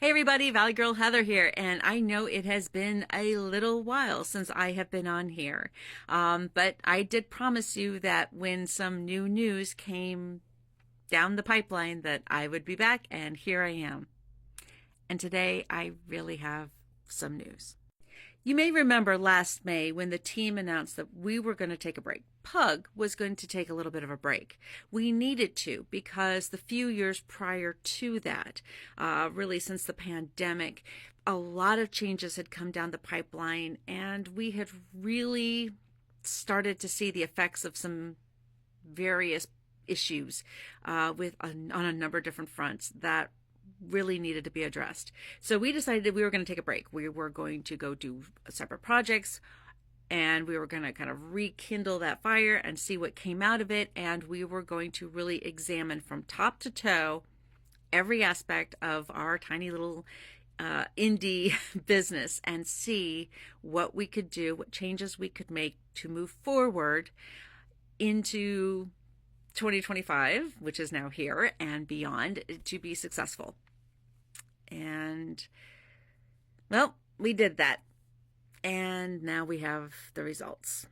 Hey everybody, Valley Girl Heather here, and I know it has been a little while since I have been on here. But I did promise you that when some new news came down the pipeline that I would be back, and here I am. And today I really have some news. You may remember last May when the team announced that we were going to take a break. Pug was going to take a little bit of a break. We needed to because the few years prior to that, really since the pandemic, a lot of changes had come down the pipeline and we had really started to see the effects of some various issues on a number of different fronts that really needed to be addressed. So we decided that we were going to take a break. We were going to go do separate projects and we were going to kind of rekindle that fire and see what came out of it. And we were going to really examine from top to toe every aspect of our tiny little indie business and see what we could do, what changes we could make to move forward into 2025, which is now here, and beyond, to be successful. And, well, we did that. And now we have the results.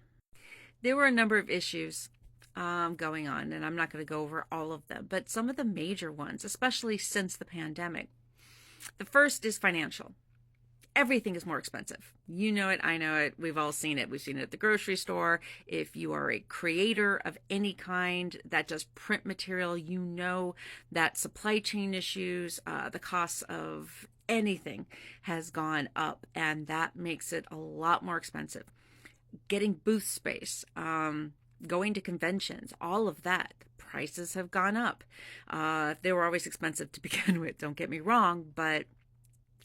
There were a number of issues going on, and I'm not going to go over all of them, but some of the major ones, especially since the pandemic. The first is financial. Everything is more expensive. You know it. I know it. We've all seen it. We've seen it at the grocery store. If you are a creator of any kind that does print material, you know that supply chain issues, the costs of anything has gone up, and that makes it a lot more expensive. Getting booth space, going to conventions, all of that. Prices have gone up. They were always expensive to begin with, don't get me wrong, but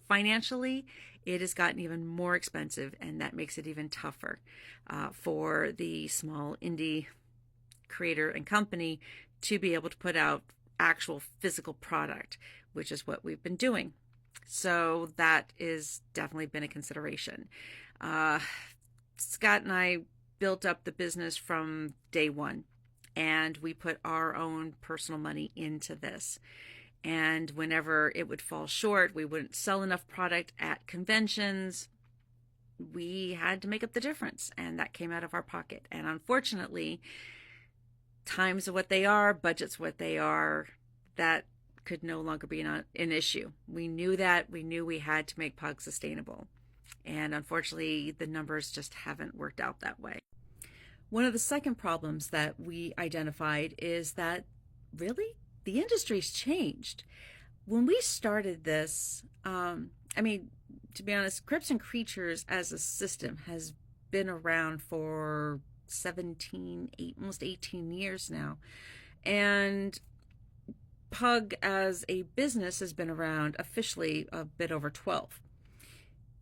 financially, it has gotten even more expensive, and that makes it even tougher for the small indie creator and company to be able to put out actual physical product, which is what we've been doing. So that is definitely been a consideration. Scott and I built up the business from day one, and we put our own personal money into this. And whenever it would fall short, we wouldn't sell enough product at conventions. We had to make up the difference, and that came out of our pocket. And unfortunately, times are what they are, budgets what they are, that could no longer be an issue. We knew that. We knew we had to make Pug sustainable. And unfortunately, the numbers just haven't worked out that way. One of the second problems that we identified is that really the industry's changed. When we started this, to be honest, Crips and Creatures as a system has been around for almost 18 years now. And Pug as a business has been around officially a bit over 12.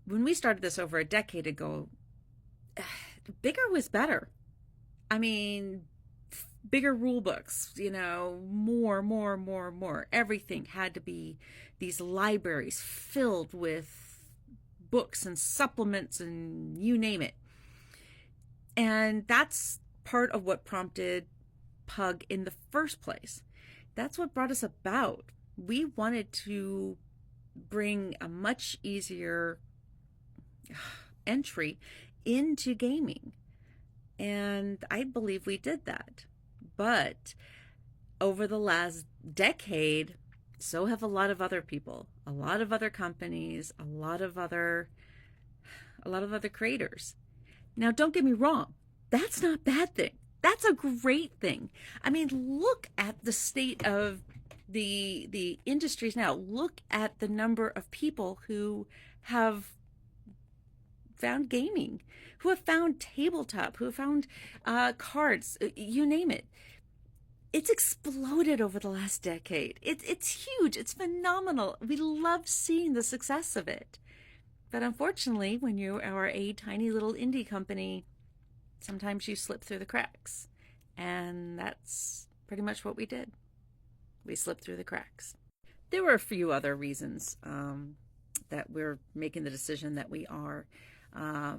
When we started this over a decade ago, bigger was better. Bigger rule books, more. Everything had to be these libraries filled with books and supplements and you name it. And that's part of what prompted Pug in the first place. That's what brought us about. We wanted to bring a much easier entry into gaming. And I believe we did that. But over the last decade, so have a lot of other people, a lot of other companies, a lot of other creators. Now, don't get me wrong. That's not a bad thing. That's a great thing. Look at the state of the industries now. Look at the number of people who have found gaming, who have found tabletop, who have found cards, you name it. It's exploded over the last decade. It's huge. It's phenomenal. We love seeing the success of it. But unfortunately, when you are a tiny little indie company, sometimes you slip through the cracks. And that's pretty much what we did. We slipped through the cracks. There were a few other reasons that we're making the decision that we are.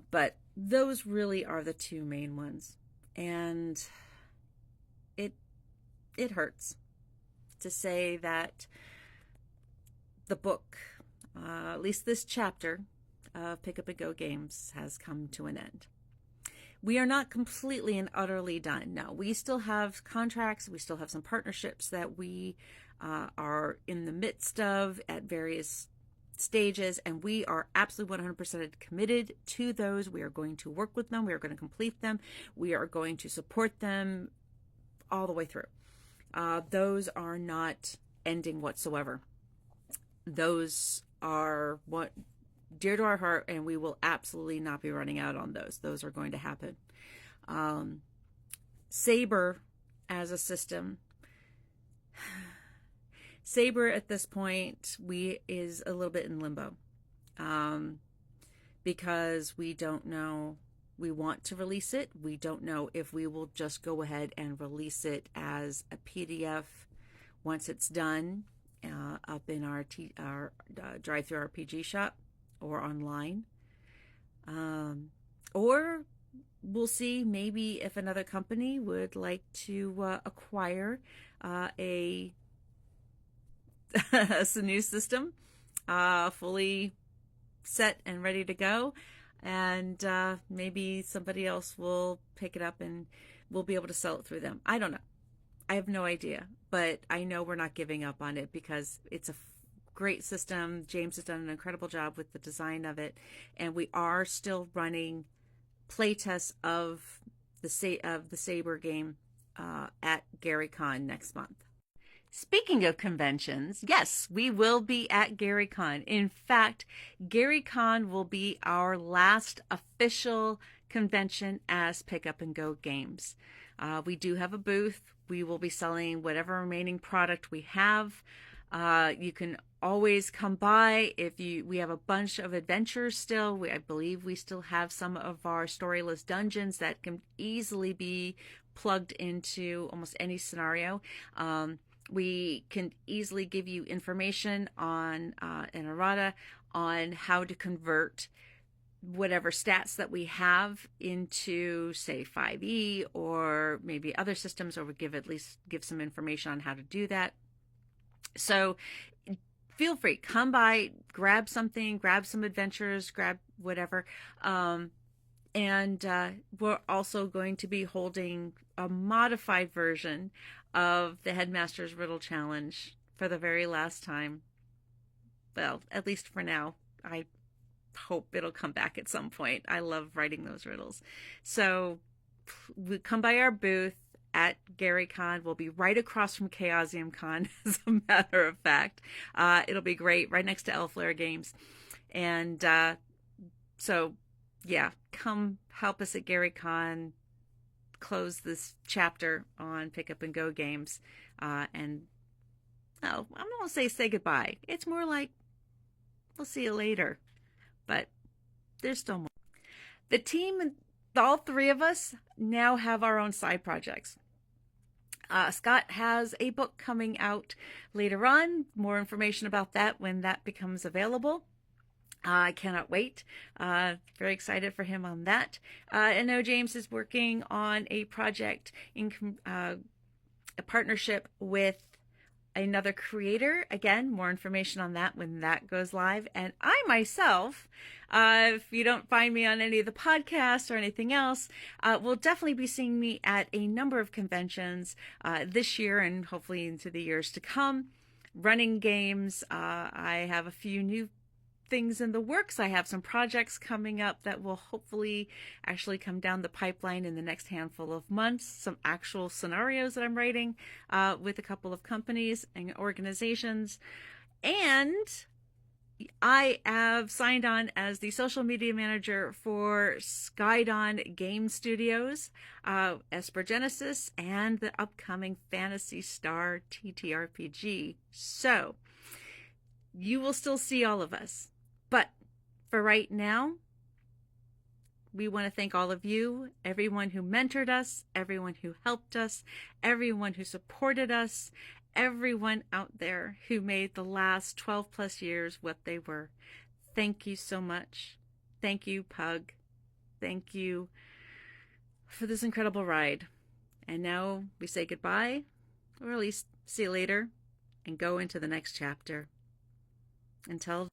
But those really are the two main ones. And it hurts to say that the book at least this chapter of Pick Up and Go Games has come to an end. We are not completely and utterly done. No, we still have contracts. We still have some partnerships that we are in the midst of at various stages, and we are absolutely 100% committed to those. We are going to work with them. We are going to complete them. We are going to support them all the way through. Those are not ending whatsoever. Those are what dear to our heart, and we will absolutely not be running out on those. Those are going to happen. Saber as a system. Saber at this point is a little bit in limbo because we don't know. We want to release it. We don't know if we will just go ahead and release it as a PDF once it's done up in our drive-through RPG shop or online, or we'll see maybe if another company would like to acquire a new system fully set and ready to go, and maybe somebody else will pick it up and we'll be able to sell it through them. I don't know. I have no idea, but I know we're not giving up on it because it's a great system. James has done an incredible job with the design of it, and we are still running playtests of the Saber game at GaryCon next month. Speaking of conventions, yes, we will be at GaryCon. In fact, GaryCon will be our last official convention as Pick Up and Go Games. We do have a booth. We will be selling whatever remaining product we have. You can always come by we have a bunch of adventures still. I believe we still have some of our storyless dungeons that can easily be plugged into almost any scenario. We can easily give you information on an errata on how to convert whatever stats that we have into, say, 5e or maybe other systems, or we give some information on how to do that. So feel free, come by, grab something, grab some adventures, grab whatever. And we're also going to be holding a modified version of the Headmaster's Riddle Challenge for the very last time. Well, at least for now. I hope it'll come back at some point. I love writing those riddles. So we come by our booth at GaryCon. We'll be right across from Chaosium Con, as a matter of fact. It'll be great, right next to Elflair Games. And so, yeah, come help us at GaryCon, close this chapter on Pick Up and Go Games, and I'm not going to say goodbye. It's more like we'll see you later, but there's still more. The team, all three of us, now have our own side projects. Scott has a book coming out later on. More information about that when that becomes available. I cannot wait. Very excited for him on that. I know James is working on a project in a partnership with another creator. Again, more information on that when that goes live. And I myself, if you don't find me on any of the podcasts or anything else, will definitely be seeing me at a number of conventions this year and hopefully into the years to come. Running games. I have a few new things in the works. I have some projects coming up that will hopefully actually come down the pipeline in the next handful of months. Some actual scenarios that I'm writing with a couple of companies and organizations. And I have signed on as the social media manager for Skydon Game Studios, Esper Genesis, and the upcoming Phantasy Star TTRPG. So you will still see all of us. But for right now, we want to thank all of you, everyone who mentored us, everyone who helped us, everyone who supported us, everyone out there who made the last 12 plus years what they were. Thank you so much. Thank you, Pug. Thank you for this incredible ride. And now we say goodbye, or at least see you later, and go into the next chapter. Until